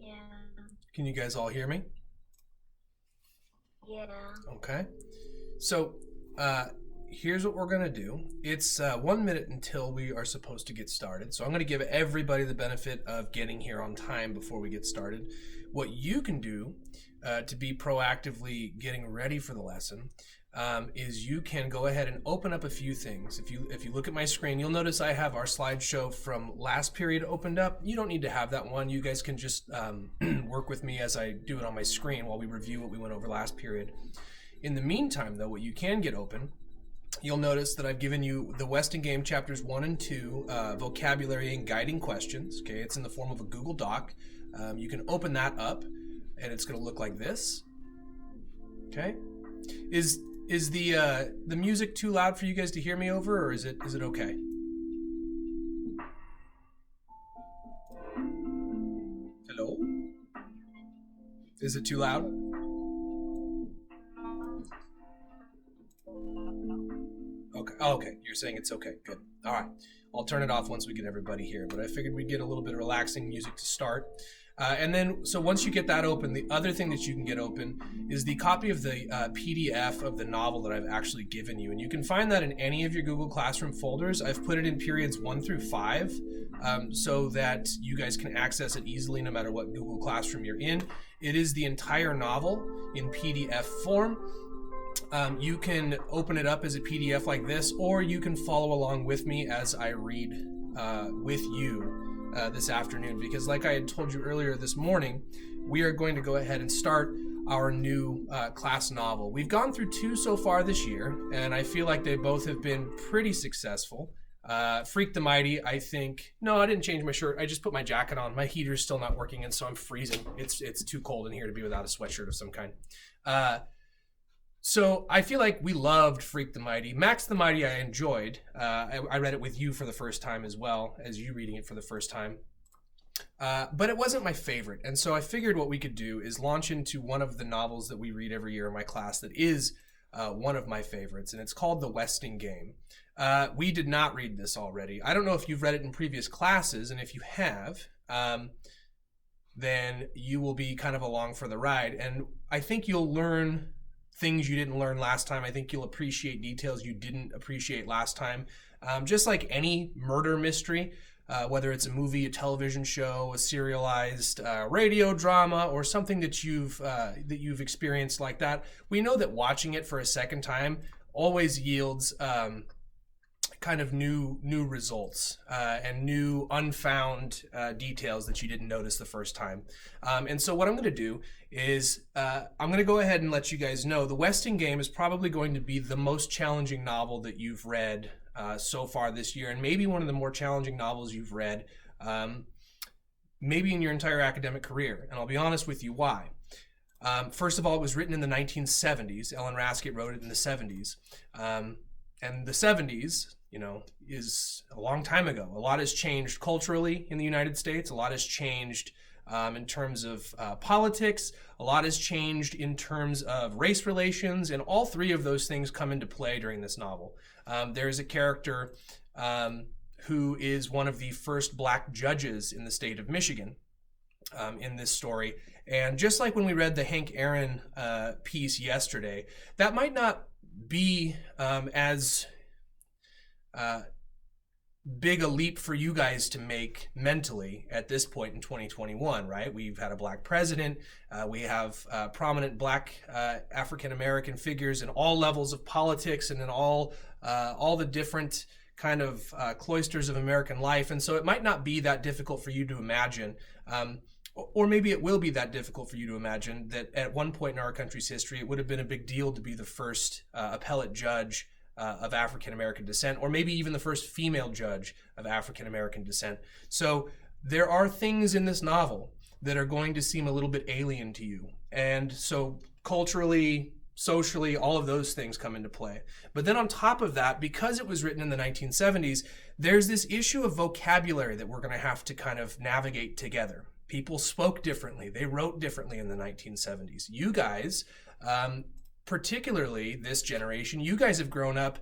Yeah. Can you guys all hear me? Yeah. Okay. So, uh, here's what we're going to do. It's 1 minute until we are supposed to get started. So, I'm going to give everybody the benefit of getting here on time before we get started. What you can do to be proactively getting ready for the lesson is you can go ahead and open up a few things. If you look at my screen, you'll notice I have our slideshow from last period opened up. You don't need to have that one. You guys can just work with me as I do it on my screen while we review what we went over last period. In the meantime, though, what you can get open, you'll notice that I've given you the Weston Game chapters 1 and 2 vocabulary and guiding questions. Okay, it's in the form of a Google Doc. You can open that up, and it's going to look like this. Okay, is the music too loud for you guys to hear me over, or is it okay? Hello? Is it too loud? Okay. Oh, okay. You're saying it's okay. Good. All right. I'll turn it off once we get everybody here. But I figured we'd get a little bit of relaxing music to start. And then, so once you get that open, the other thing that you can get open is the copy of the PDF of the novel that I've actually given you. And you can find that in any of your Google Classroom folders. I've put it in periods 1 through 5 so that you guys can access it easily no matter what Google Classroom you're in. It is the entire novel in PDF form. You can open it up as a PDF like this, or you can follow along with me as I read with you this afternoon, because like I had told you earlier this morning, we are going to go ahead and start our new class novel. We've gone through 2 so far this year, and I feel like they both have been pretty successful. Freak the Mighty, I think. No, I didn't change my shirt. I just put my jacket on. My heater's still not working, and so I'm freezing. It's too cold in here to be without a sweatshirt of some kind. So I feel like we loved Freak the Mighty. Max the Mighty I enjoyed. I read it with you for the first time as well as you reading it for the first time. But it wasn't my favorite. And so I figured what we could do is launch into one of the novels that we read every year in my class that is one of my favorites. And it's called The Weston Game. We did not read this already. I don't know if you've read it in previous classes. And if you have, then you will be kind of along for the ride. And I think you'll learn things you didn't learn last time. I think you'll appreciate details you didn't appreciate last time. Just like any murder mystery, whether it's a movie, a television show, a serialized radio drama, or something that you've experienced like that, we know that watching it for a second time always yields kind of new results and new unfound details that you didn't notice the first time. And so what I'm going to do is I'm going to go ahead and let you guys know the Weston Game is probably going to be the most challenging novel that you've read so far this year, and maybe one of the more challenging novels you've read maybe in your entire academic career. And I'll be honest with you why. First of all, it was written in the 1970s. Ellen Raskett wrote it in the 70s. And the 70s, is a long time ago. A lot has changed culturally in the United States. A lot has changed in terms of politics. A lot has changed in terms of race relations. And all 3 of those things come into play during this novel. There's a character who is one of the first black judges in the state of Michigan in this story. And just like when we read the Hank Aaron piece yesterday, that might not be as big a leap for you guys to make mentally at this point in 2021, right? We've had a black president. We have prominent black African-American figures in all levels of politics and in all the different kind of cloisters of American life. And so it might not be that difficult for you to imagine, or maybe it will be that difficult for you to imagine that at one point in our country's history, it would have been a big deal to be the first appellate judge of African-American descent, or maybe even the first female judge of African-American descent. So there are things in this novel that are going to seem a little bit alien to you. And so culturally, socially, all of those things come into play. But then on top of that, because it was written in the 1970s, there's this issue of vocabulary that we're going to have to kind of navigate together. People spoke differently. They wrote differently in the 1970s. You guys, particularly this generation, you guys have grown up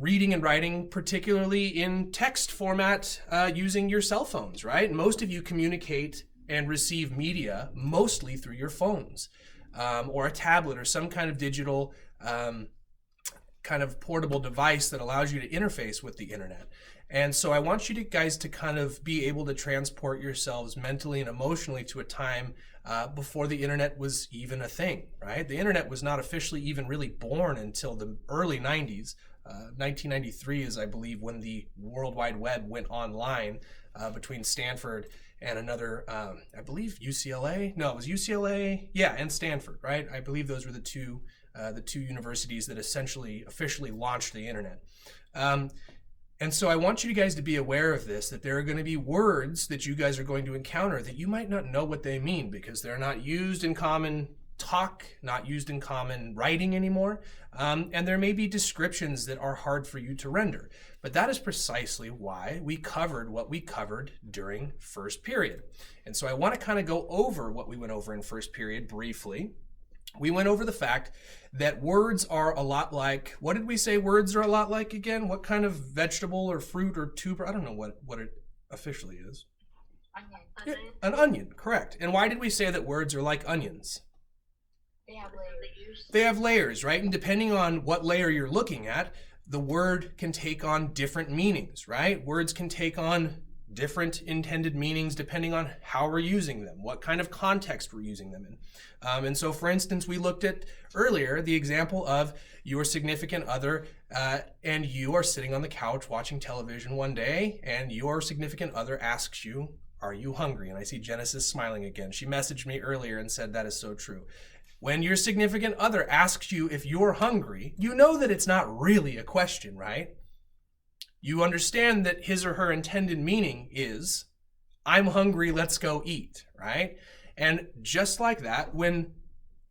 reading and writing, particularly in text format using your cell phones, right? Most of you communicate and receive media mostly through your phones, or a tablet or some kind of digital kind of portable device that allows you to interface with the internet. And so I want you guys to kind of be able to transport yourselves mentally and emotionally to a time before the internet was even a thing, right? The internet was not officially even really born until the early 90s. 1993 is, I believe, when the World Wide Web went online between Stanford and another, I believe UCLA. No, it was UCLA, yeah, and Stanford, right? I believe those were the two universities that essentially officially launched the internet. And so I want you guys to be aware of this, that there are going to be words that you guys are going to encounter that you might not know what they mean because they're not used in common talk, not used in common writing anymore. And there may be descriptions that are hard for you to render. But that is precisely why we covered what we covered during first period. And so I want to kind of go over what we went over in first period briefly. We went over the fact that words are a lot like, what did we say words are a lot like again? What kind of vegetable or fruit or tuber? I don't know what it officially is. Onion. Yeah, an onion, correct. And why did we say that words are like onions? They have layers. They have layers, right? And depending on what layer you're looking at, the word can take on different meanings, right? Words can take on different intended meanings depending on how we're using them, what kind of context we're using them in. And so, for instance, we looked at earlier the example of your significant other and you are sitting on the couch watching television one day and your significant other asks you, "Are you hungry?" And I see Genesis smiling again. She messaged me earlier and said that is so true. When your significant other asks you if you're hungry, you know that it's not really a question, right? You understand that his or her intended meaning is, "I'm hungry, let's go eat," right? And just like that, when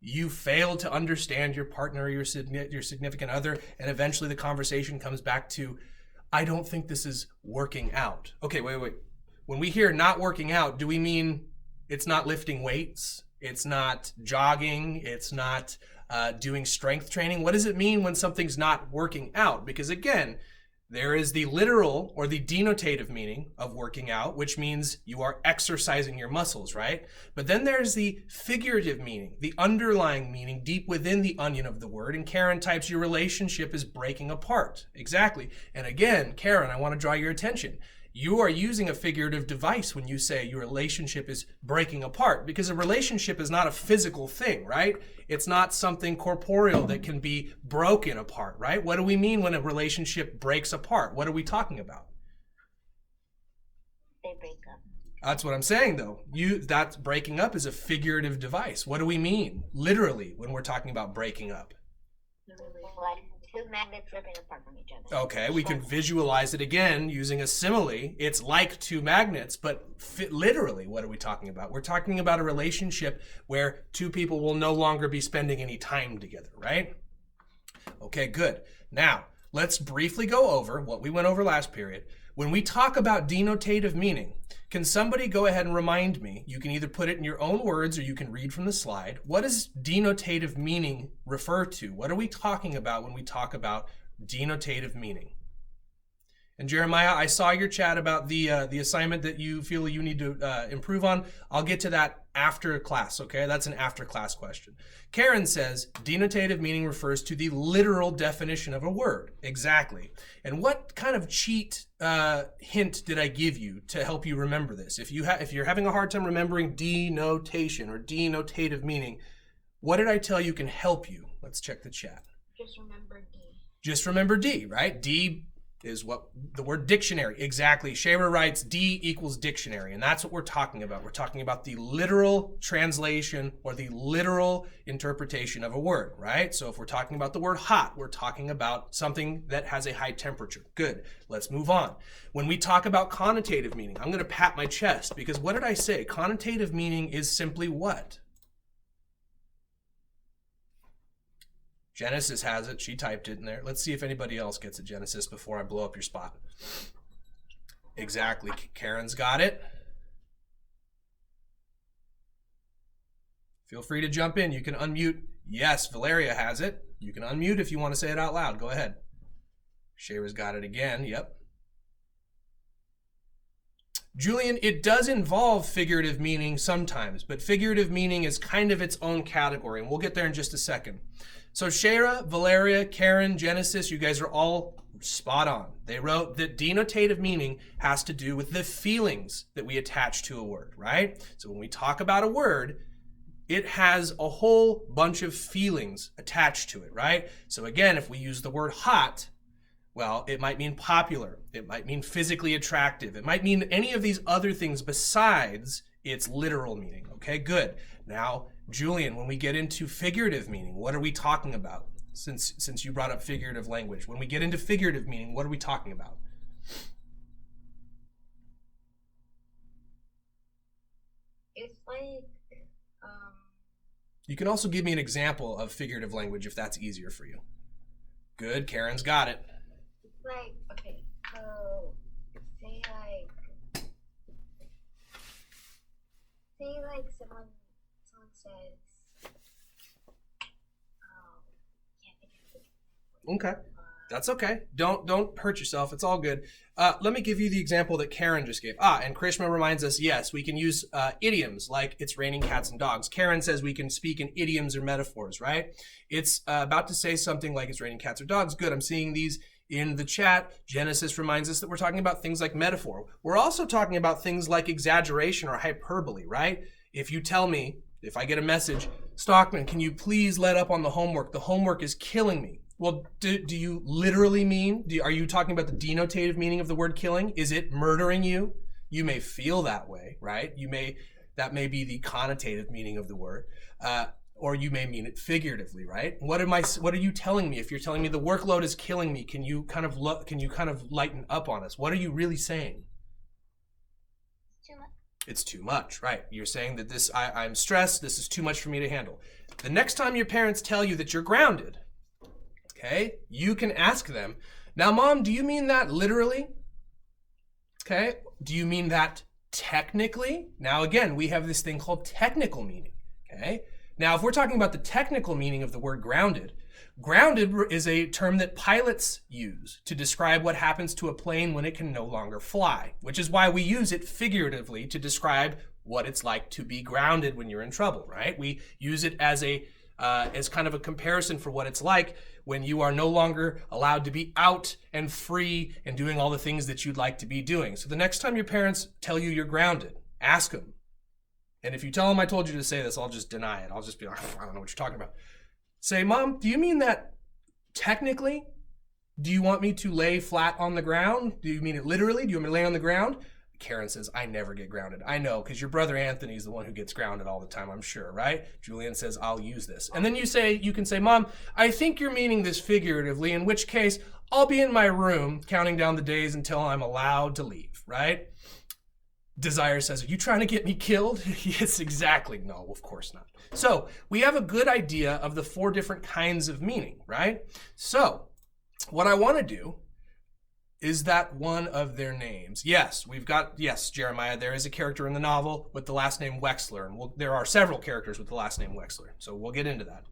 you fail to understand your partner or your significant other, and eventually the conversation comes back to, "I don't think this is working out." Okay, wait. When we hear not working out, do we mean it's not lifting weights? It's not jogging? It's not doing strength training? What does it mean when something's not working out? Because again, there is the literal or the denotative meaning of working out, which means you are exercising your muscles, right? But then there's the figurative meaning, the underlying meaning deep within the onion of the word. And Karen types, "Your relationship is breaking apart." Exactly. And again, Karen, I want to draw your attention. You are using a figurative device when you say your relationship is breaking apart, because a relationship is not a physical thing, right? It's not something corporeal that can be broken apart, right? What do we mean when a relationship breaks apart? What are we talking about? They break up. That's what I'm saying, though. That breaking up is a figurative device. What do we mean literally when we're talking about breaking up? Like two magnets ripping apart from each other. Okay, we can visualize it again using a simile. It's like two magnets, but literally, what are we talking about? We're talking about a relationship where two people will no longer be spending any time together, right? Okay, good. Now, let's briefly go over what we went over last period. When we talk about denotative meaning, can somebody go ahead and remind me? You can either put it in your own words or you can read from the slide. What does denotative meaning refer to? What are we talking about when we talk about denotative meaning? And Jeremiah, I saw your chat about the assignment that you feel you need to improve on. I'll get to that after class, okay? That's an after class question. Karen says, denotative meaning refers to the literal definition of a word. Exactly. And what kind of cheat hint did I give you to help you remember this? If you're having a hard time remembering denotation or denotative meaning, what did I tell you can help you? Let's check the chat. Just remember D. Just remember D, right? D is what the word dictionary. Exactly. Shaver writes D equals dictionary, and that's what we're talking about. We're talking about the literal translation or the literal interpretation of a word, right? So if we're talking about the word hot, we're talking about something that has a high temperature. Good. Let's move on. When we talk about connotative meaning, I'm going to pat my chest because what did I say? Connotative meaning is simply what? Genesis has it. She typed it in there. Let's see if anybody else gets it, Genesis, before I blow up your spot. Exactly. Karen's got it. Feel free to jump in. You can unmute. Yes, Valeria has it. You can unmute if you want to say it out loud. Go ahead. Shayra's got it again. Yep. Julian, it does involve figurative meaning sometimes, but figurative meaning is kind of its own category, and we'll get there in just a second. So Shara, Valeria, Karen, Genesis, you guys are all spot on. They wrote that denotative meaning has to do with the feelings that we attach to a word, right? So when we talk about a word, it has a whole bunch of feelings attached to it, right? So again, if we use the word hot, well, it might mean popular. It might mean physically attractive. It might mean any of these other things besides its literal meaning. Okay, good. Now, Julian, when we get into figurative meaning, what are we talking about? Since you brought up figurative language, when we get into figurative meaning, what are we talking about? It's like, You can also give me an example of figurative language if that's easier for you. Good, Karen's got it. it's like, okay, so say like someone says, can't think of it. Okay. That's okay. Don't hurt yourself. It's all good. Let me give you the example that Karen just gave. And Krishma reminds us, yes, we can use idioms like it's raining cats and dogs. Karen says we can speak in idioms or metaphors, right? It's about to say something like it's raining cats or dogs. Good. I'm seeing these in the chat. Genesis reminds us that we're talking about things like metaphor. We're also talking about things like exaggeration or hyperbole, right? If you tell me, if I get a message, Stockman, can you please let up on the homework? The homework is killing me. Well, do you literally mean, are you talking about the denotative meaning of the word killing? Is it murdering you? You may feel that way, right? That may be the connotative meaning of the word, or you may mean it figuratively, right? What are you telling me? If you're telling me the workload is killing me, can you kind of lighten up on us? What are you really saying? Too much. It's too much, right? You're saying that I'm stressed, this is too much for me to handle. The next time your parents tell you that you're grounded, okay, you can ask them, now, Mom, do you mean that literally? Okay, do you mean that technically? Now, again, we have this thing called technical meaning, okay? Now, if we're talking about the technical meaning of the word grounded, grounded is a term that pilots use to describe what happens to a plane when it can no longer fly, which is why we use it figuratively to describe what it's like to be grounded when you're in trouble, right? We use it as kind of a comparison for what it's like when you are no longer allowed to be out and free and doing all the things that you'd like to be doing. So the next time your parents tell you you're grounded, ask them. And if you tell them I told you to say this, I'll just deny it. I'll just be like, I don't know what you're talking about. Say, Mom, do you mean that technically? Do you want me to lay flat on the ground? Do you mean it literally? Do you want me to lay on the ground? Karen says, I never get grounded. I know, because your brother Anthony's the one who gets grounded all the time, I'm sure, right? Julian says, I'll use this. And then you can say, Mom, I think you're meaning this figuratively, in which case I'll be in my room counting down the days until I'm allowed to leave, right? Desire says, are you trying to get me killed? Yes, exactly. No, of course not. So we have a good idea of the 4 different kinds of meaning, right? So what I want to do is that one of their names. Yes, Jeremiah, there is a character in the novel with the last name Wexler. And there are several characters with the last name Wexler. So we'll get into that.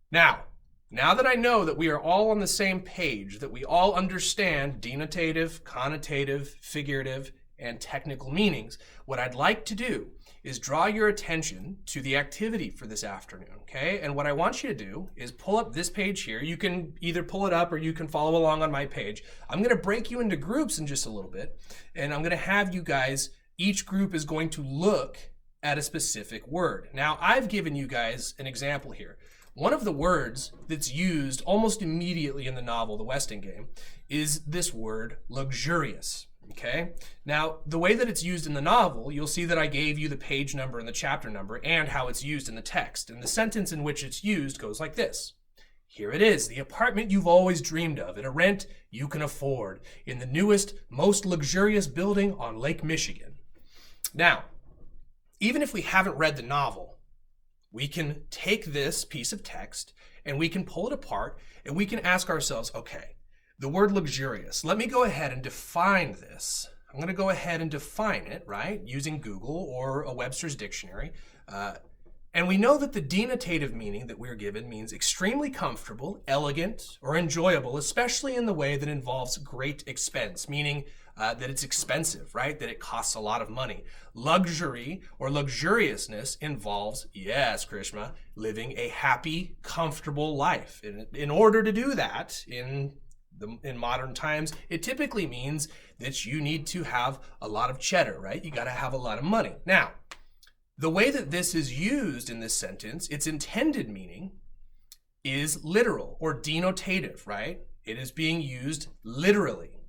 Now that I know that we are all on the same page, that we all understand denotative, connotative, figurative, and technical meanings, what I'd like to do is draw your attention to the activity for this afternoon, okay? And what I want you to do is pull up this page here. You can either pull it up or you can follow along on my page. I'm gonna break you into groups in just a little bit, and I'm gonna have you guys, each group is going to look at a specific word. Now, I've given you guys an example here. One of the words that's used almost immediately in the novel, The Westingame, is this word luxurious. Okay, now the way that it's used in the novel, you'll see that I gave you the page number and the chapter number and how it's used in the text. And the sentence in which it's used goes like this. Here it is, the apartment you've always dreamed of at a rent you can afford in the newest, most luxurious building on Lake Michigan. Now, even if we haven't read the novel, we can take this piece of text and we can pull it apart and we can ask ourselves, okay, the word luxurious. Let me go ahead and define this. I'm going to go ahead and define it, right, using Google or a Webster's dictionary. And we know that the denotative meaning that we're given means extremely comfortable, elegant, or enjoyable, especially in the way that involves great expense, meaning that it's expensive, right? That it costs a lot of money. Luxury or luxuriousness involves, yes, Krishma, living a happy, comfortable life. In order to do that, in modern times, it typically means that you need to have a lot of cheddar, right? You got to have a lot of money. Now, the way that this is used in this sentence, its intended meaning is literal or denotative, right? It is being used literally,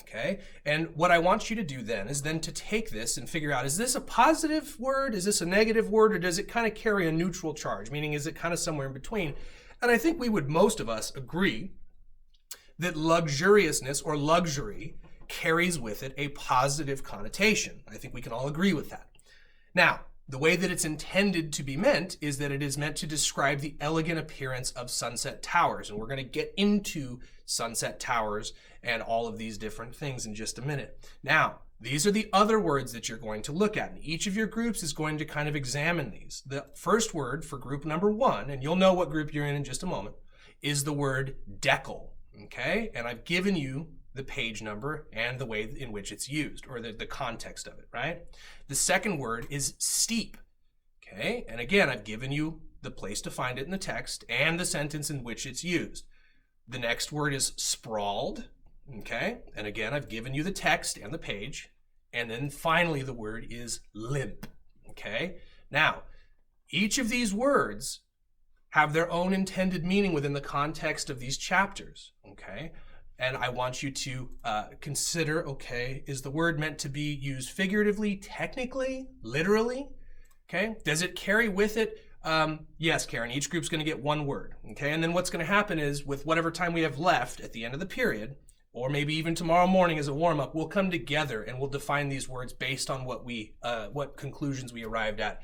okay? And what I want you to do then is then to take this and figure out, is this a positive word? Is this a negative word? Or does it kind of carry a neutral charge? Meaning, is it kind of somewhere in between? And I think we would, most of us, agree that luxuriousness or luxury carries with it a positive connotation. I think we can all agree with that. Now, the way that it's intended to be meant is that it is meant to describe the elegant appearance of sunset towers. And we're going to get into sunset towers and all of these different things in just a minute. Now, these are the other words that you're going to look at. And each of your groups is going to kind of examine these. The first word for group number 1, and you'll know what group you're in just a moment, is the word decal. Okay? And I've given you the page number and the way in which it's used, or the context of it, right? The second word is steep, okay? And again, I've given you the place to find it in the text and the sentence in which it's used. The next word is sprawled, okay? And again, I've given you the text and the page. And then finally, the word is limp, okay? Now, each of these words have their own intended meaning within the context of these chapters, okay? And I want you to consider, okay, is the word meant to be used figuratively, technically, literally? Okay, does it carry with it? Yes, Karen, each group's going to get one word. Okay, and then what's going to happen is with whatever time we have left at the end of the period, or maybe even tomorrow morning as a warm-up, we'll come together and we'll define these words based on what conclusions we arrived at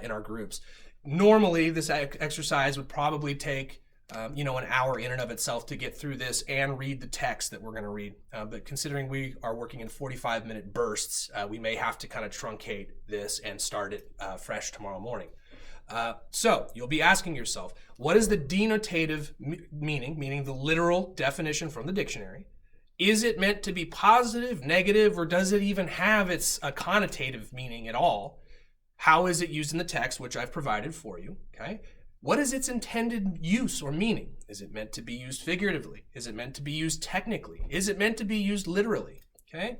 in our groups. Normally, this exercise would probably take an hour in and of itself to get through this and read the text that we're going to read. But considering we are working in 45-minute bursts, we may have to kind of truncate this and start it fresh tomorrow morning. So you'll be asking yourself, what is the denotative meaning the literal definition from the dictionary? Is it meant to be positive, negative, or does it even have a connotative meaning at all? How is it used in the text, which I've provided for you, okay? What is its intended use or meaning? Is it meant to be used figuratively? Is it meant to be used technically? Is it meant to be used literally? Okay?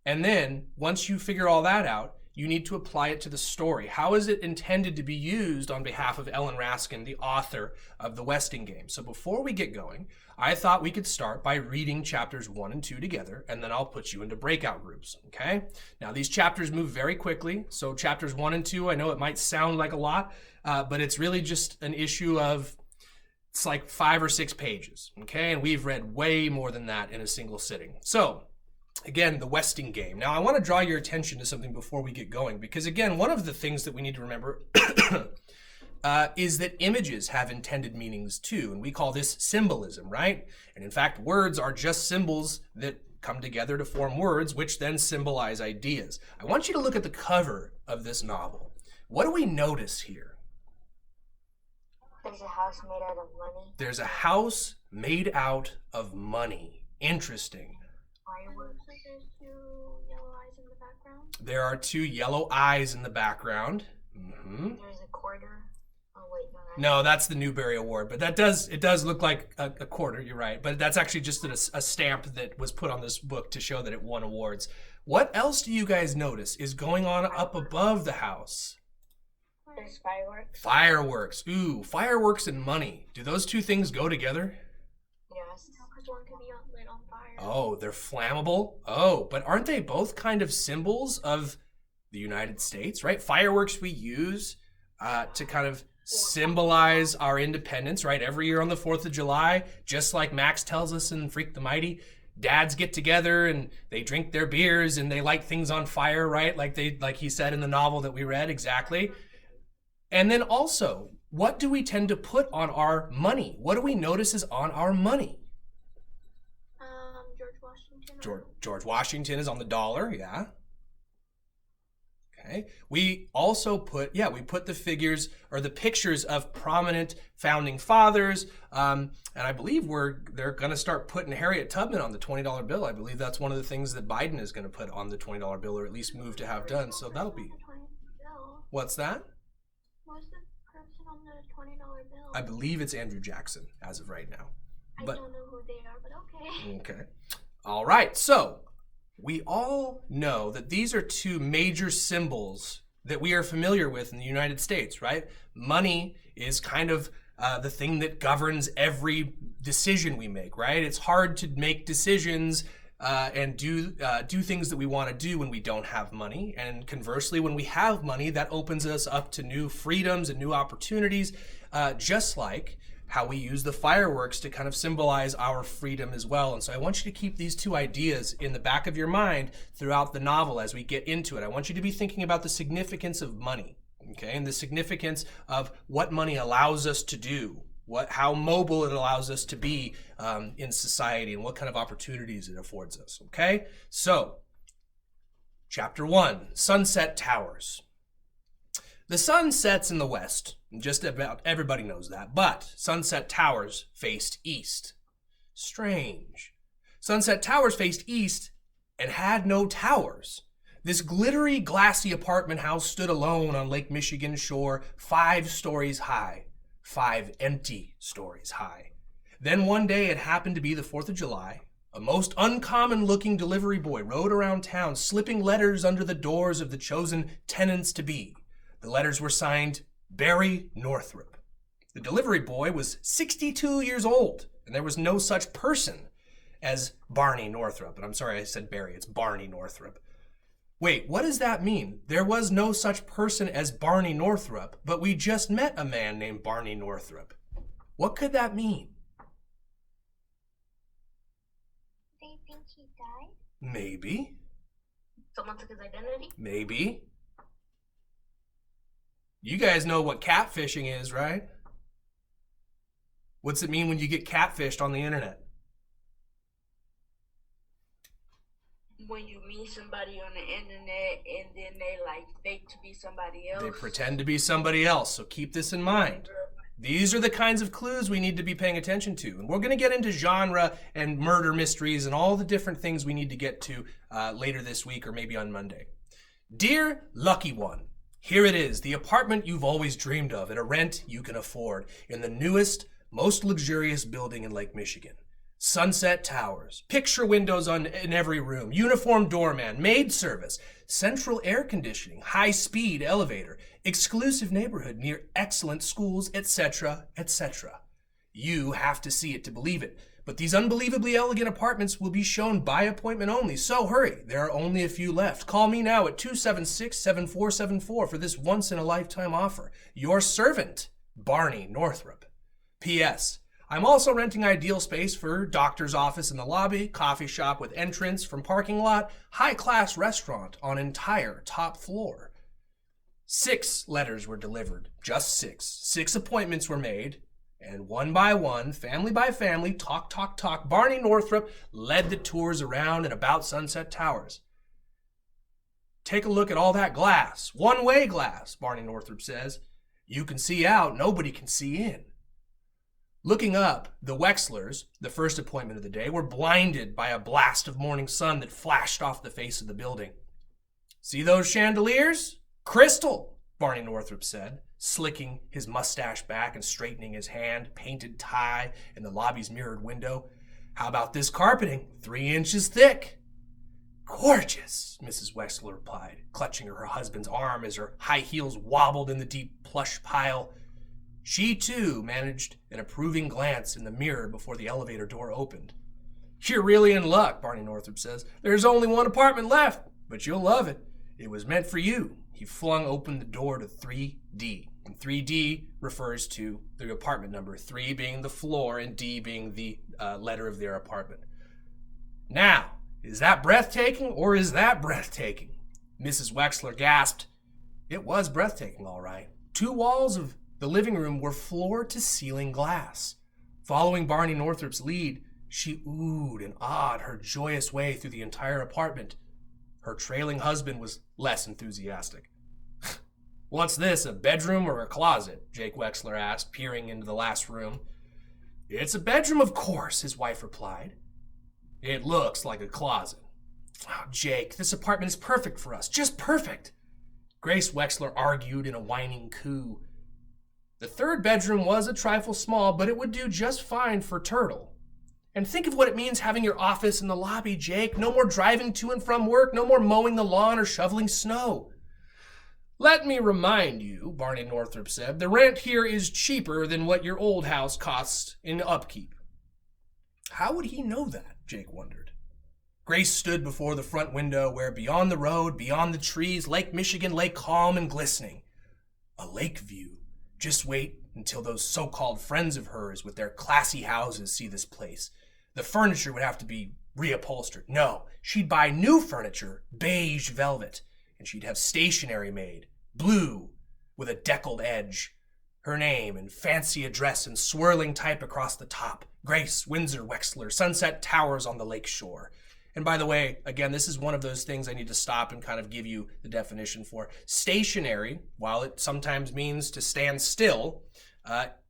And then, once you figure all that out, you need to apply it to the story. How is it intended to be used on behalf of Ellen Raskin, the author of The Westing Game? So before we get going, I thought we could start by reading chapters 1 and 2 together, and then I'll put you into breakout groups, okay? Now, these chapters move very quickly. So chapters 1 and 2, I know it might sound like a lot, but it's really just an issue of, it's like 5 or 6 pages, okay? And we've read way more than that in a single sitting. So, again, The Westing Game. Now, I want to draw your attention to something before we get going, because again, one of the things that we need to remember is that images have intended meanings too, and we call this symbolism, right? And in fact, words are just symbols that come together to form words, which then symbolize ideas. I want you to look at the cover of this novel. What do we notice here? There's a house made out of money. There's a house made out of money. Interesting. Fireworks. There's 2 yellow eyes in the background. There are 2 yellow eyes in the background. There's a quarter. Oh wait, No, that's the Newbery Award, but it does look like a quarter, you're right. But that's actually just a stamp that was put on this book to show that it won awards. What else do you guys notice is going on up above the house? There's fireworks. Fireworks. Ooh, fireworks and money. Do those 2 things go together? Yes. No, because one can be lit on fire. Oh, they're flammable? Oh, but aren't they both kind of symbols of the United States, right? Fireworks we use to kind of symbolize our independence, right? Every year on the 4th of July, just like Max tells us in Freak the Mighty, dads get together and they drink their beers and they light things on fire, right? Like he said in the novel that we read, exactly. And then also, what do we tend to put on our money? What do we notice is on our money? George Washington. George Washington is on the dollar, yeah. Okay. We also put the figures or the pictures of prominent founding fathers. And I believe they're going to start putting Harriet Tubman on the $20 bill. I believe that's one of the things that Biden is going to put on the $20 bill, or at least move to have done. So that'll be. What's that? Who's the person on the $20 bill? I believe it's Andrew Jackson as of right now. I don't know who they are, but okay. Okay. All right. So we all know that these are two major symbols that we are familiar with in the United States, right? Money is kind of the thing that governs every decision we make, right? It's hard to make decisions and do things that we want to do when we don't have money. And conversely, when we have money, that opens us up to new freedoms and new opportunities, just like how we use the fireworks to kind of symbolize our freedom as well. And so I want you to keep these two ideas in the back of your mind throughout the novel as we get into it. I want you to be thinking about the significance of money, okay, and the significance of what money allows us to do, how mobile it allows us to be in society, and what kind of opportunities it affords us, okay? So, Chapter 1, Sunset Towers. The sun sets in the west. Just about everybody knows that. But Sunset Towers faced east. Strange. Sunset Towers faced east and had no towers. This glittery, glassy apartment house stood alone on Lake Michigan's shore, 5 stories high. 5 empty stories high. Then one day it happened to be the 4th of July. A most uncommon-looking delivery boy rode around town, slipping letters under the doors of the chosen tenants-to-be. The letters were signed Barry Northrup. The delivery boy was 62 years old, and there was no such person as Barney Northrup. And I'm sorry I said Barry, it's Barney Northrup. Wait, what does that mean? There was no such person as Barney Northrup, but we just met a man named Barney Northrup. What could that mean? Do you think he died? Maybe. Someone took his identity? Maybe. You guys know what catfishing is, right? What's it mean when you get catfished on the internet? When you meet somebody on the internet and then they like fake to be somebody else. They pretend to be somebody else, so keep this in mind. These are the kinds of clues we need to be paying attention to. And we're going to get into genre and murder mysteries and all the different things we need to get to later this week or maybe on Monday. Dear Lucky One, here it is, the apartment you've always dreamed of at a rent you can afford in the newest, most luxurious building in Lake Michigan. Sunset Towers, picture windows in every room, uniformed doorman, maid service, central air conditioning, high-speed elevator, exclusive neighborhood near excellent schools, etc., etc. You have to see it to believe it. But these unbelievably elegant apartments will be shown by appointment only, so hurry. There are only a few left. Call me now at 276-7474 for this once-in-a-lifetime offer. Your servant, Barney Northrup. P.S. I'm also renting ideal space for doctor's office in the lobby, coffee shop with entrance from parking lot, high-class restaurant on entire top floor. 6 letters were delivered, just 6. 6 appointments were made, and one by one, family by family, talk, Barney Northrup led the tours around and about Sunset Towers. Take a look at all that glass. One-way glass, Barney Northrup says. You can see out, nobody can see in. Looking up, the Wexlers, the first appointment of the day, were blinded by a blast of morning sun that flashed off the face of the building. See those chandeliers? Crystal, Barney Northrup said, slicking his mustache back and straightening his hand, painted tie in the lobby's mirrored window. How about this carpeting? 3 inches thick. Gorgeous, Mrs. Wexler replied, clutching her husband's arm as her high heels wobbled in the deep plush pile. She, too, managed an approving glance in the mirror before the elevator door opened. You're really in luck, Barney Northrup says. There's only one apartment left, but you'll love it. It was meant for you. He flung open the door to 3D. And 3D refers to the apartment number, 3 being the floor and D being the letter of their apartment. Now, is that breathtaking or is that breathtaking? Mrs. Wexler gasped. It was breathtaking, all right. 2 walls of the living room were floor-to-ceiling glass. Following Barney Northrup's lead, she oohed and awed her joyous way through the entire apartment. Her trailing husband was less enthusiastic. What's this, a bedroom or a closet? Jake Wexler asked, peering into the last room. It's a bedroom, of course, his wife replied. It looks like a closet. Oh, Jake, this apartment is perfect for us, just perfect. Grace Wexler argued in a whining coo. The third bedroom was a trifle small, but it would do just fine for Turtle. And think of what it means having your office in the lobby, Jake. No more driving to and from work, no more mowing the lawn or shoveling snow. Let me remind you, Barney Northrup said, the rent here is cheaper than what your old house costs in upkeep. How would he know that? Jake wondered. Grace stood before the front window where beyond the road, beyond the trees, Lake Michigan lay calm and glistening. A lake view. Just wait until those so-called friends of hers with their classy houses see this place. The furniture would have to be reupholstered. No, she'd buy new furniture, beige velvet, and she'd have stationery made, blue, with a deckled edge. Her name and fancy address in swirling type across the top. Grace Windsor Wexler, Sunset Towers on the lake shore. And by the way, again, this is one of those things I need to stop and kind of give you the definition for. Stationary, while it sometimes means to stand still,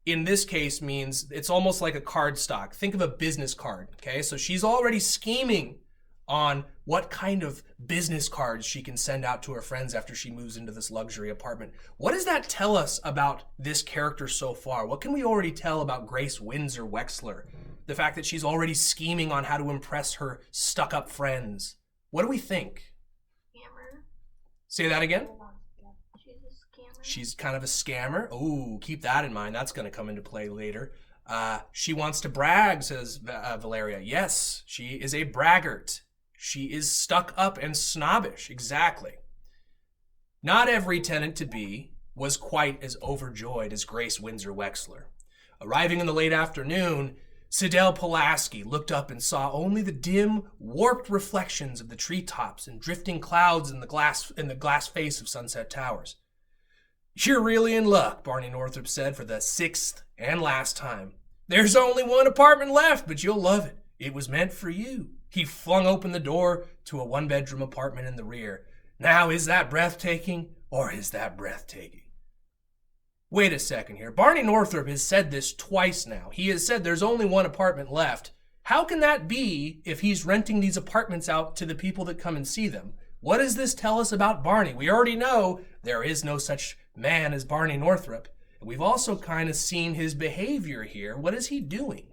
in this case means it's almost like a card stock. Think of a business card, okay? So she's already scheming on what kind of business cards she can send out to her friends after she moves into this luxury apartment. What does that tell us about this character so far? What can we already tell about Grace Windsor Wexler? The fact that she's already scheming on how to impress her stuck-up friends. What do we think? Scammer. Say that again? She's a scammer. She's kind of a scammer. Ooh, keep that in mind. That's going to come into play later. She wants to brag, says Valeria. Yes, she is a braggart. She is stuck up and snobbish. Exactly. Not every tenant-to-be was quite as overjoyed as Grace Windsor Wexler. Arriving in the late afternoon, Sidel Pulaski looked up and saw only the dim, warped reflections of the treetops and drifting clouds in the glass face of Sunset Towers. You're really in luck, Barney Northrup said for the 6th and last time. There's only one apartment left, but you'll love it. It was meant for you. He flung open the door to a one-bedroom apartment in the rear. Now, is that breathtaking, or is that breathtaking? Wait a second here. Barney Northrup has said this twice now. He has said there's only one apartment left. How can that be if he's renting these apartments out to the people that come and see them? What does this tell us about Barney? We already know there is no such man as Barney Northrup. And we've also kind of seen his behavior here. What is he doing?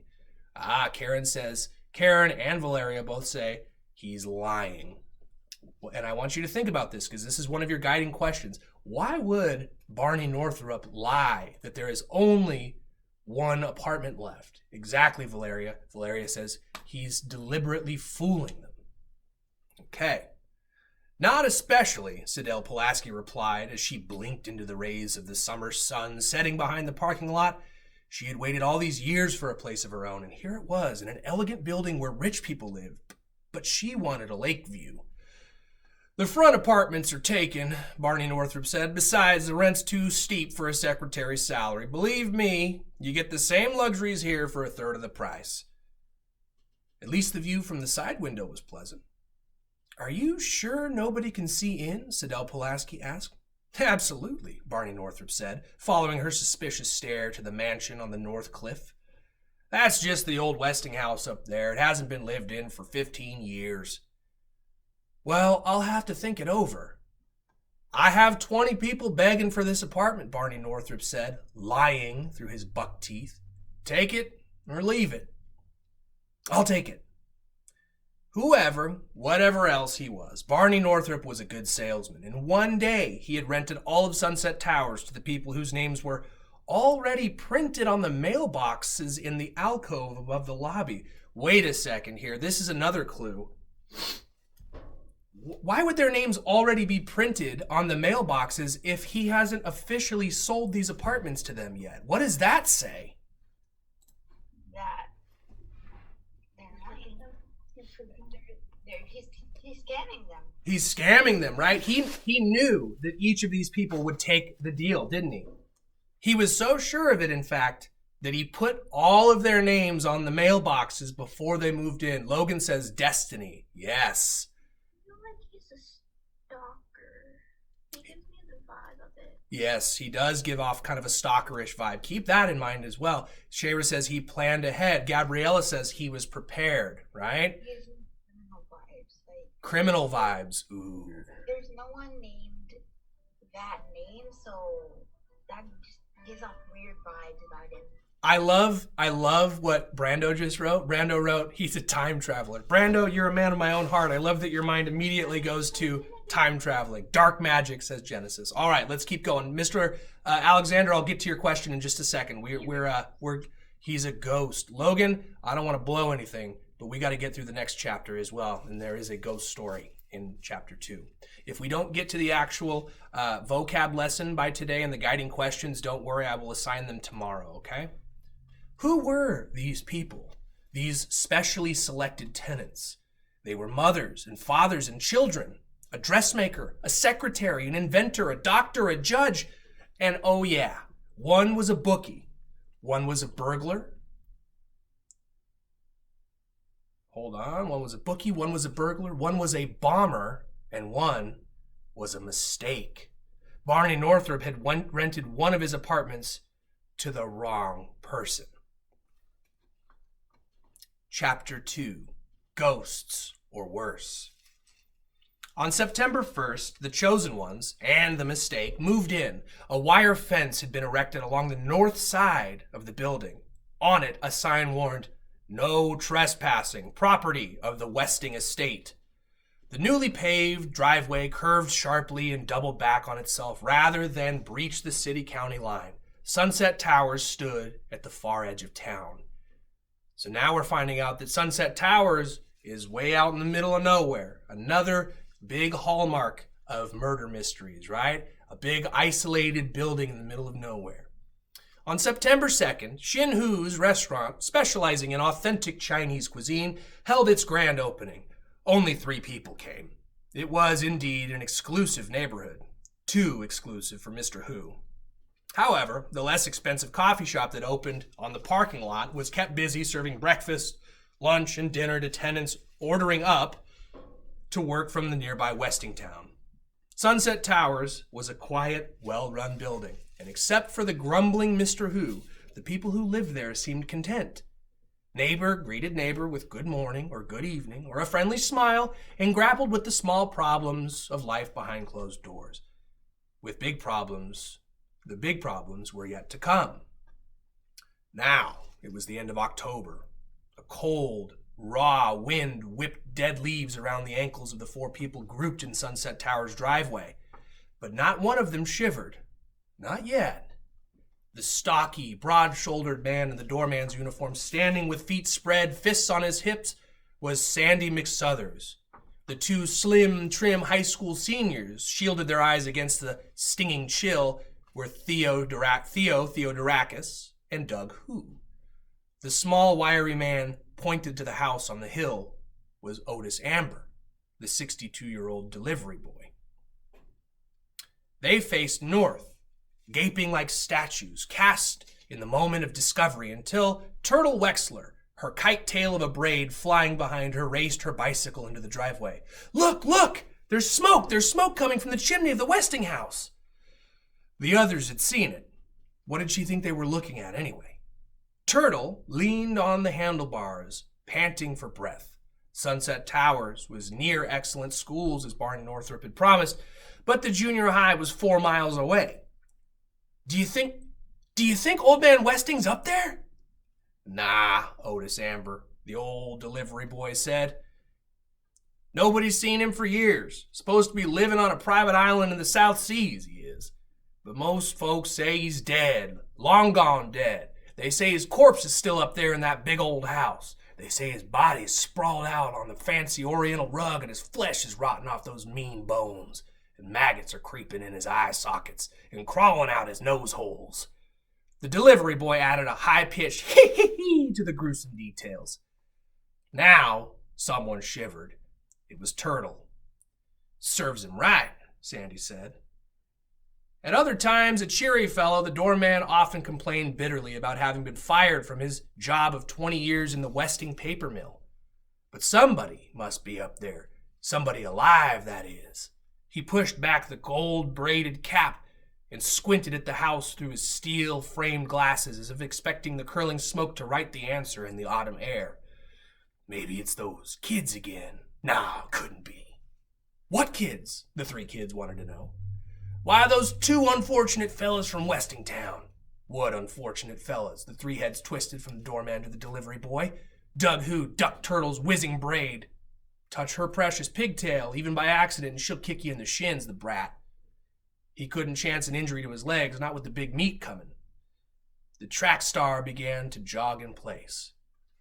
Karen and Valeria both say he's lying. And I want you to think about this because this is one of your guiding questions. Why would Barney Northrup lie that there is only one apartment left? Exactly, Valeria. Valeria says he's deliberately fooling them. Okay. Not especially, Sidel Pulaski replied as she blinked into the rays of the summer sun setting behind the parking lot. She had waited all these years for a place of her own, and here it was in an elegant building where rich people lived. But she wanted a lake view. The front apartments are taken, Barney Northrup said. Besides, the rent's too steep for a secretary's salary. Believe me, you get the same luxuries here for a third of the price. At least the view from the side window was pleasant. Are you sure nobody can see in? Sidel Pulaski asked. Absolutely, Barney Northrup said, following her suspicious stare to the mansion on the north cliff. That's just the old Westinghouse up there. It hasn't been lived in for 15 years. Well, I'll have to think it over. I have 20 people begging for this apartment, Barney Northrup said, lying through his buck teeth. Take it or leave it. I'll take it. Whoever, whatever else he was, Barney Northrup was a good salesman. In one day, he had rented all of Sunset Towers to the people whose names were already printed on the mailboxes in the alcove above the lobby. Wait a second here. This is another clue. Why would their names already be printed on the mailboxes if he hasn't officially sold these apartments to them yet? What does that say? That he's scanning them. He's scamming them, right? He knew that each of these people would take the deal, didn't he? He was so sure of it, in fact, that he put all of their names on the mailboxes before they moved in. Logan says destiny. Yes. I feel like he's a stalker. He gives me the vibe of bit. Yes, he does give off kind of a stalkerish vibe. Keep that in mind as well. Shayra says he planned ahead. Gabriella says he was prepared, right? Gives me criminal vibes. Like, Criminal vibes. Ooh. there's no one named that name, so that just gives off weird vibes about him. I love what Brando just wrote. Brando wrote, he's a time traveler. Brando, you're a man of my own heart. I love that your mind immediately goes to time traveling. Dark magic, says Genesis. All right, let's keep going. Mr. Alexander, I'll get to your question in just a second. He's a ghost. Logan, I don't want to blow anything, but we got to get through the next chapter as well. And there is a ghost story in chapter 2. If we don't get to the actual vocab lesson by today and the guiding questions, don't worry, I will assign them tomorrow, okay? Who were these people, these specially selected tenants? They were mothers and fathers and children, a dressmaker, a secretary, an inventor, a doctor, a judge, and oh yeah, one was a bookie, one was a burglar. Hold on, one was a bookie, one was a burglar, one was a bomber, and one was a mistake. Barney Northrop had rented one of his apartments to the wrong person. Chapter 2, Ghosts or Worse. On September 1st, the chosen ones and the mistake moved in. A wire fence had been erected along the north side of the building. On it, a sign warned, "No trespassing, property of the Westing estate." The newly paved driveway curved sharply and doubled back on itself rather than breach the city-county line. Sunset Towers stood at the far edge of town. So now we're finding out that Sunset Towers is way out in the middle of nowhere. Another big hallmark of murder mysteries, right? A big isolated building in the middle of nowhere. On September 2nd, Shin Hu's restaurant, specializing in authentic Chinese cuisine, held its grand opening. Only 3 people came. It was indeed an exclusive neighborhood. Too exclusive for Mr. Hu. However, the less expensive coffee shop that opened on the parking lot was kept busy serving breakfast, lunch, and dinner to tenants ordering up to work from the nearby Westingtown. Sunset Towers was a quiet, well-run building, and except for the grumbling Mr. Hu, the people who lived there seemed content. Neighbor greeted neighbor with good morning or good evening or a friendly smile and grappled with the small problems of life behind closed doors. With the big problems were yet to come. Now, it was the end of October. A cold, raw wind whipped dead leaves around the ankles of the 4 people grouped in Sunset Tower's driveway, but not one of them shivered. Not yet. The stocky, broad-shouldered man in the doorman's uniform, standing with feet spread, fists on his hips, was Sandy McSuthers. The 2 slim, trim high school seniors shielded their eyes against the stinging chill were Theo Theodorakis and Doug Hu. The small, wiry man pointed to the house on the hill was Otis Amber, the 62-year-old delivery boy. They faced north, gaping like statues, cast in the moment of discovery, until Turtle Wexler, her kite tail of a braid flying behind her, raced her bicycle into the driveway. Look, look! There's smoke! There's smoke coming from the chimney of the Westing house! The others had seen it. What did she think they were looking at anyway? Turtle leaned on the handlebars, panting for breath. Sunset Towers was near excellent schools, as Barney Northrop had promised, but the junior high was 4 miles away. Do you think Old Man Westing's up there? Nah, Otis Amber, the old delivery boy said. Nobody's seen him for years. Supposed to be living on a private island in the South Seas, he is. But most folks say he's dead, long gone dead. They say his corpse is still up there in that big old house. They say his body's sprawled out on the fancy oriental rug and his flesh is rotting off those mean bones. And maggots are creeping in his eye sockets and crawling out his nose holes. The delivery boy added a high-pitched hee-hee-hee to the gruesome details. Now, someone shivered. It was Turtle. Serves him right, Sandy said. At other times, a cheery fellow, the doorman often complained bitterly about having been fired from his job of 20 years in the Westing paper mill. But somebody must be up there. Somebody alive, that is. He pushed back the gold-braided cap and squinted at the house through his steel-framed glasses as if expecting the curling smoke to write the answer in the autumn air. Maybe it's those kids again. Nah, couldn't be. What kids? The three kids wanted to know. Why, those two unfortunate fellas from Westingtown. What unfortunate fellas? The three heads twisted from the doorman to the delivery boy. Doug Who ducked Turtle's whizzing braid. Touch her precious pigtail, even by accident, and she'll kick you in the shins, the brat. He couldn't chance an injury to his legs, not with the big meat coming. The track star began to jog in place.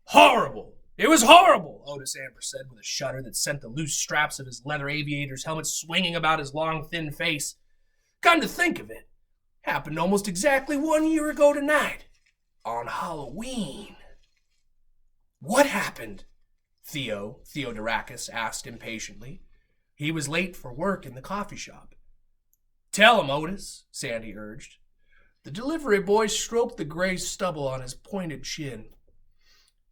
Horrible! It was horrible, Otis Amber said with a shudder that sent the loose straps of his leather aviator's helmet swinging about his long, thin face. Come to think of it, happened almost exactly 1 year ago tonight, on Halloween. What happened? Theodorakis asked impatiently. He was late for work in the coffee shop. Tell him, Otis, Sandy urged. The delivery boy stroked the gray stubble on his pointed chin.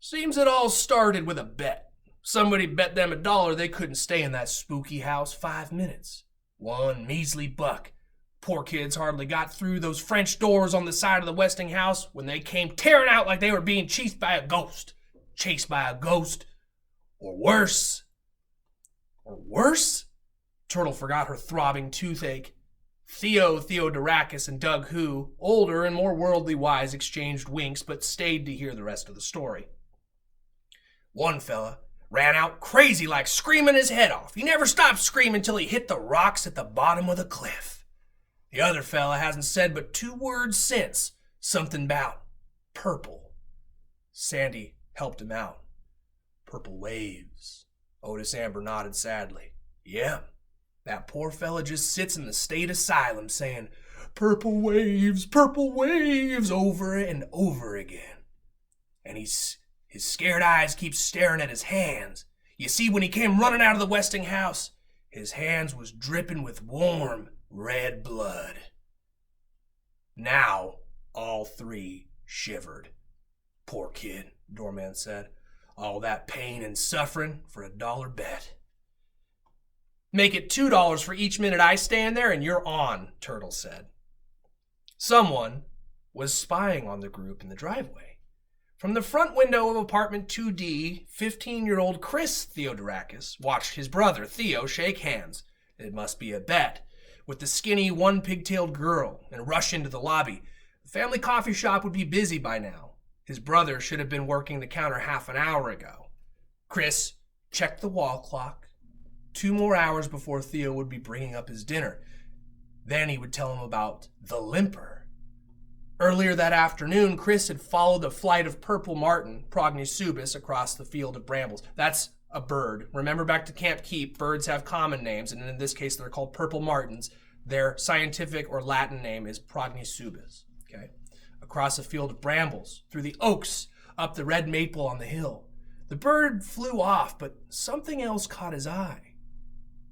Seems it all started with a bet. Somebody bet them $1 they couldn't stay in that spooky house 5 minutes. One measly buck. Poor kids hardly got through those French doors on the side of the Westing house when they came tearing out like they were being chased by a ghost. Chased by a ghost. Or worse. Or worse? Turtle forgot her throbbing toothache. Theodorakis and Doug Who, older and more worldly wise, exchanged winks but stayed to hear the rest of the story. One fella ran out crazy like screaming his head off. He never stopped screaming till he hit the rocks at the bottom of the cliff. The other fella hasn't said but 2 words since. Something about purple. Sandy helped him out. Purple waves. Otis Amber nodded sadly. Yeah, that poor fella just sits in the state asylum saying, purple waves, over and over again. And his scared eyes keep staring at his hands. You see, when he came running out of the Westing house, his hands was dripping with warm, red blood. Now, all 3 shivered. Poor kid, doorman said. All that pain and suffering for $1 bet. Make it $2 for each minute I stand there and you're on, Turtle said. Someone was spying on the group in the driveway. From the front window of apartment 2D, 15-year-old Chris Theodorakis watched his brother, Theo, shake hands. It must be a bet. With the skinny, one-pigtailed girl and rush into the lobby. The family coffee shop would be busy by now. His brother should have been working the counter half an hour ago. Chris checked the wall clock. 2 more hours before Theo would be bringing up his dinner. Then he would tell him about the limper. Earlier that afternoon, Chris had followed a flight of purple martin, Prognosubis, across the field of brambles. That's a bird. Remember back to Camp Keep, birds have common names, and in this case they're called purple martins. Their scientific or Latin name is Prognosubis. Okay? Across a field of brambles, through the oaks, up the red maple on the hill. The bird flew off, but something else caught his eye.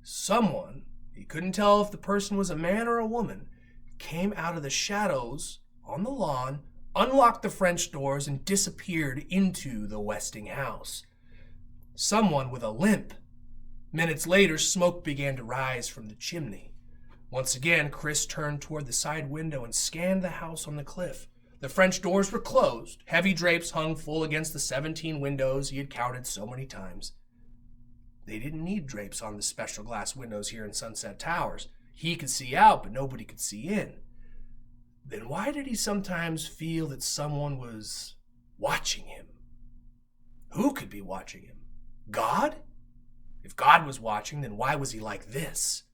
Someone, he couldn't tell if the person was a man or a woman, came out of the shadows on the lawn, unlocked the French doors, and disappeared into the Westing house. Someone with a limp. Minutes later, smoke began to rise from the chimney. Once again, Chris turned toward the side window and scanned the house on the cliff. The French doors were closed. Heavy drapes hung full against the 17 windows he had counted so many times. They didn't need drapes on the special glass windows here in Sunset Towers. He could see out, but nobody could see in. Then why did he sometimes feel that someone was watching him? Who could be watching him? God? If God was watching, then why was he like this?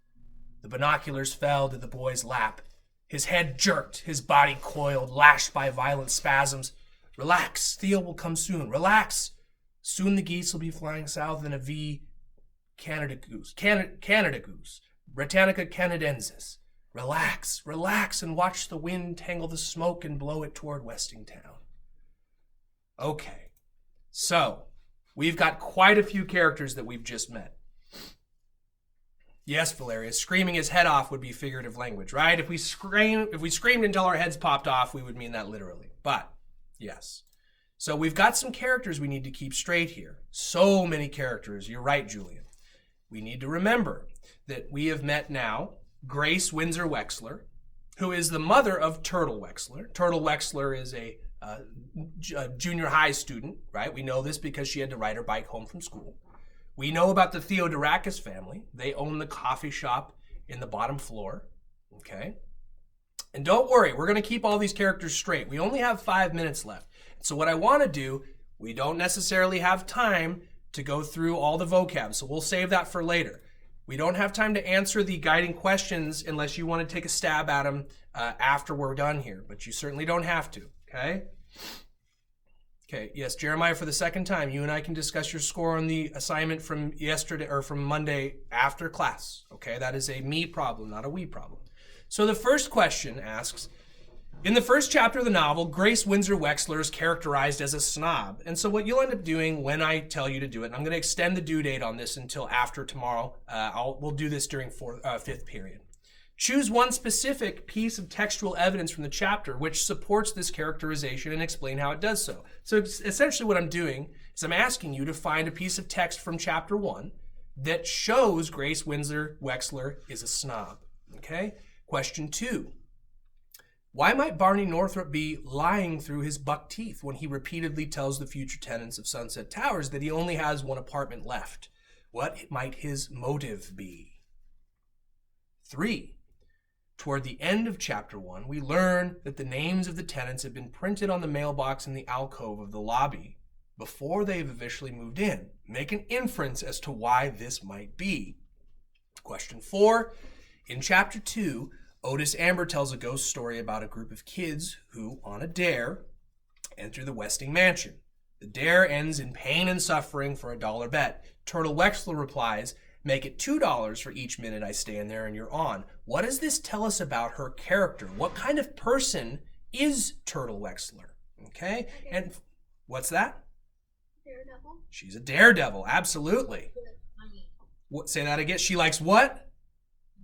The binoculars fell to the boy's lap. His head jerked, his body coiled, lashed by violent spasms. Relax, Theo will come soon. Relax. Soon the geese will be flying south in a V. Canada goose. Britannica canadensis. Relax, and watch the wind tangle the smoke and blow it toward Westingtown. Okay, so we've got quite a few characters that we've just met. Yes, Valerius, screaming his head off would be figurative language, right? If we screamed until our heads popped off, we would mean that literally. But, yes. So we've got some characters we need to keep straight here. So many characters. You're right, Julian. We need to remember that we have met now Grace Windsor Wexler, who is the mother of Turtle Wexler. Turtle Wexler is a junior high student, right? We know this because she had to ride her bike home from school. We know about the Theodorakis family. They own the coffee shop in the bottom floor, okay? And don't worry, we're going to keep all these characters straight. We only have 5 minutes left. So what I want to do, we don't necessarily have time to go through all the vocab, so we'll save that for later. We don't have time to answer the guiding questions unless you want to take a stab at them after we're done here, but you certainly don't have to, okay? Okay, yes, Jeremiah, for the second time, you and I can discuss your score on the assignment from yesterday or from Monday after class, okay? That is a me problem, not a we problem. So the first question asks, in the first chapter of the novel, Grace Windsor Wexler is characterized as a snob. And so what you'll end up doing when I tell you to do it, and I'm going to extend the due date on this until after tomorrow. We'll do this during fifth period. Choose one specific piece of textual evidence from the chapter which supports this characterization and explain how it does so. So essentially what I'm doing is I'm asking you to find a piece of text from chapter 1 that shows Grace Windsor Wexler is a snob. Okay? Question 2. Why might Barney Northrop be lying through his buck teeth when he repeatedly tells the future tenants of Sunset Towers that he only has one apartment left? What might his motive be? 3. Toward the end of chapter 1, we learn that the names of the tenants have been printed on the mailbox in the alcove of the lobby before they've officially moved in. Make an inference as to why this might be. Question 4. In chapter 2, Otis Amber tells a ghost story about a group of kids who, on a dare, enter the Westing Mansion. The dare ends in pain and suffering for a $1 bet. Turtle Wexler replies, make it $2 for each minute I stand there and you're on. What does this tell us about her character? What kind of person is Turtle Wexler? Okay, and what's that? Daredevil. She's a daredevil, absolutely. Money. What? Say that again. She likes what?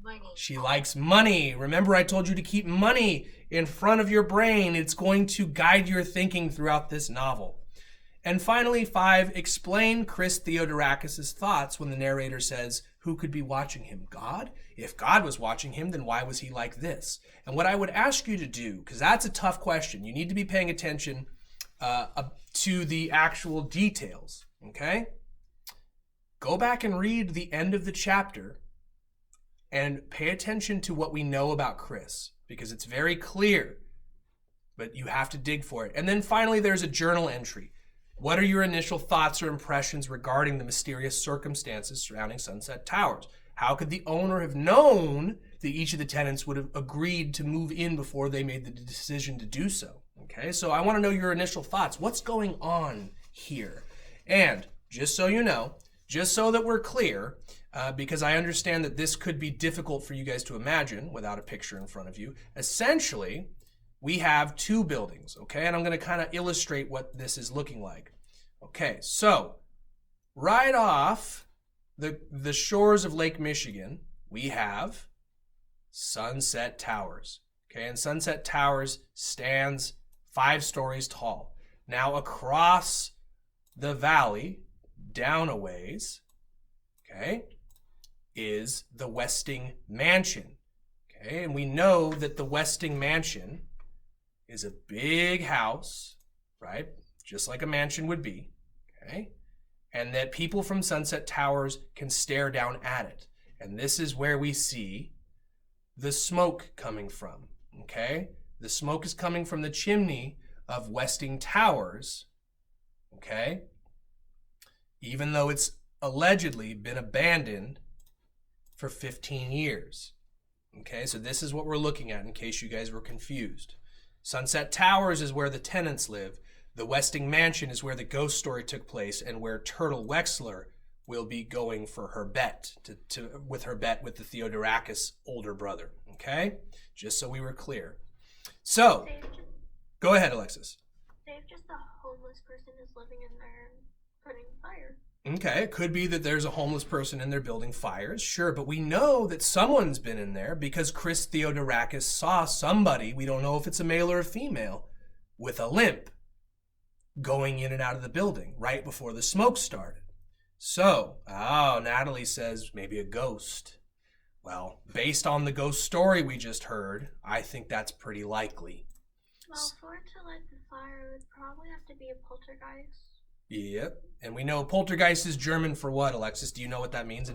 Money. She likes money. Remember, I told you to keep money in front of your brain. It's going to guide your thinking throughout this novel. And finally, 5, explain Chris Theodorakis' thoughts when the narrator says, who could be watching him? God? If God was watching him, then why was he like this? And what I would ask you to do, because that's a tough question, you need to be paying attention to the actual details, okay? Go back and read the end of the chapter and pay attention to what we know about Chris, because it's very clear, but you have to dig for it. And then finally, there's a journal entry. What are your initial thoughts or impressions regarding the mysterious circumstances surrounding Sunset Towers? How could the owner have known that each of the tenants would have agreed to move in before they made the decision to do so? Okay, so I want to know your initial thoughts. What's going on here? And just so you know, just so that we're clear, because I understand that this could be difficult for you guys to imagine without a picture in front of you, essentially, we have 2 buildings, okay? And I'm going to kind of illustrate what this is looking like. Okay, so right off the shores of Lake Michigan, we have Sunset Towers, okay? And Sunset Towers stands 5 stories tall. Now across the valley, down a ways, okay, is the Westing Mansion, okay? And we know that the Westing Mansion is a big house, right? Just like a mansion would be, okay? And that people from Sunset Towers can stare down at it. And this is where we see the smoke coming from, okay? The smoke is coming from the chimney of Westing Towers, okay? Even though it's allegedly been abandoned for 15 years, okay? So this is what we're looking at in case you guys were confused. Sunset Towers is where the tenants live. The Westing Mansion is where the ghost story took place and where Turtle Wexler will be going for her bet with the Theodorakis older brother. Okay? Just so we were clear. So, go ahead, Alexis. Say if just a homeless person is living in there and putting fire. Okay, it could be that there's a homeless person in there building fires, sure, but we know that someone's been in there because Chris Theodorakis saw somebody, we don't know if it's a male or a female, with a limp going in and out of the building right before the smoke started. So, Natalie says maybe a ghost. Well, based on the ghost story we just heard, I think that's pretty likely. Well, for it to light the fire, it would probably have to be a poltergeist. Yep. And we know poltergeist is German for what, Alexis? Do you know what that means?